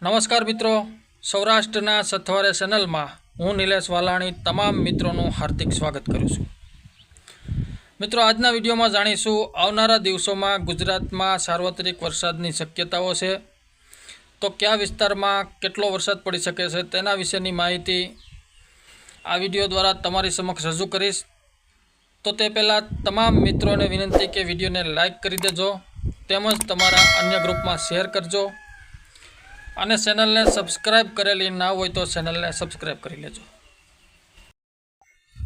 નમસ્કાર મિત્રો, સૌરાષ્ટ્રના સથવારે ચેનલમાં હું નિલેશ વાલાણી તમામ મિત્રોનું હાર્દિક સ્વાગત કરું છું। મિત્રો, આજના વિડીયોમાં જાણીશું આવનારા દિવસોમાં ગુજરાતમાં સાર્વત્રિક વરસાદની શક્યતાઓ છે, તો કયા વિસ્તારમાં કેટલો વરસાદ પડી શકે છે તેના વિશેની માહિતી આ વિડીયો દ્વારા તમારી સમક્ષ રજૂ કરીશ। તો તે પહેલાં તમામ મિત્રોને વિનંતી કે વિડીયોને લાઇક કરી દેજો, તેમજ તમારા અન્ય ગ્રુપમાં શેર કરજો અને ચેનલને સબસ્ક્રાઈબ કરેલી ના હોય તો ચેનલને સબસ્ક્રાઈબ કરી લેજો।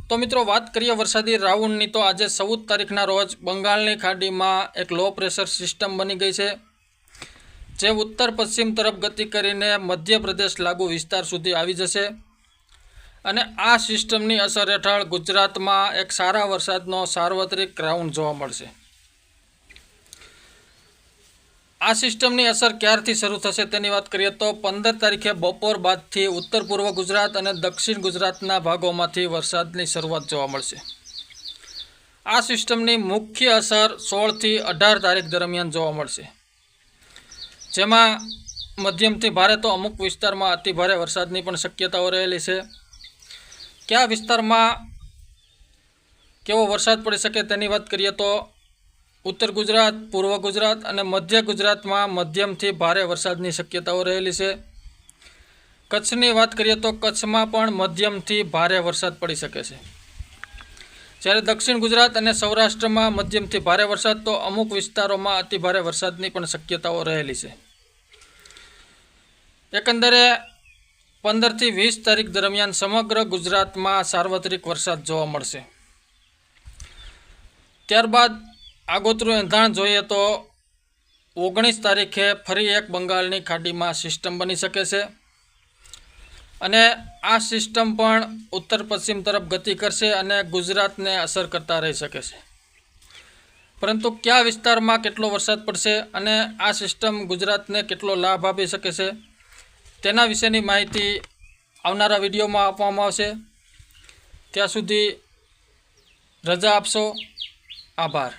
તો મિત્રો, વાત કરીએ વરસાદી રાઉન્ડની, તો આજે 14 તારીખના રોજ બંગાળની ખાડીમાં એક લો પ્રેશર સિસ્ટમ બની ગઈ છે, જે ઉત્તર પશ્ચિમ તરફ ગતિ કરીને મધ્યપ્રદેશ લાગુ વિસ્તાર સુધી આવી જશે અને આ સિસ્ટમની અસર હેઠળ ગુજરાતમાં એક સારા વરસાદનો સાર્વત્રિક રાઉન્ડ જોવા મળશે। આ સિસ્ટમની અસર ક્યારથી શરૂ થશે તેની વાત કરીએ તો 15 તારીખે બપોર બાદથી ઉત્તર પૂર્વ ગુજરાત અને દક્ષિણ ગુજરાતના ભાગોમાંથી વરસાદની શરૂઆત જોવા મળશે। આ સિસ્ટમની મુખ્ય અસર 16થી 18 તારીખ દરમિયાન જોવા મળશે, જેમાં મધ્યમથી ભારે તો અમુક વિસ્તારમાં અતિભારે વરસાદની પણ શક્યતાઓ રહેલી છે। કયા વિસ્તારમાં કેવો વરસાદ પડી શકે તેની વાત કરીએ તો ઉત્તર ગુજરાત, પૂર્વ ગુજરાત અને મધ્ય ગુજરાતમાં મધ્યમથી ભારે વરસાદની શક્યતાઓ રહેલી છે। કચ્છની વાત કરીએ તો કચ્છમાં પણ મધ્યમથી ભારે વરસાદ પડી શકે છે, જ્યારે દક્ષિણ ગુજરાત અને સૌરાષ્ટ્રમાં મધ્યમથી ભારે વરસાદ તો અમુક વિસ્તારોમાં અતિભારે વરસાદની પણ શક્યતાઓ રહેલી છે। એકંદરે 15થી 20 તારીખ દરમિયાન સમગ્ર ગુજરાતમાં સાર્વત્રિક વરસાદ જોવા મળશે। ત્યારબાદ આગોતરું એંધાણ જોઈએ તો 19 તારીખે ફરી એક બંગાળની ખાડીમાં સિસ્ટમ બની શકે છે અને આ સિસ્ટમ પણ ઉત્તર પશ્ચિમ તરફ ગતિ કરશે અને ગુજરાતને અસર કરતા રહી શકે છે, પરંતુ કયા વિસ્તારમાં કેટલો વરસાદ પડશે અને આ સિસ્ટમ ગુજરાતને કેટલો લાભ આપી શકે છે તેના વિશેની માહિતી આવનારા વિડીયોમાં આપવામાં આવશે। ત્યાં સુધી રજા આપશો, આભાર।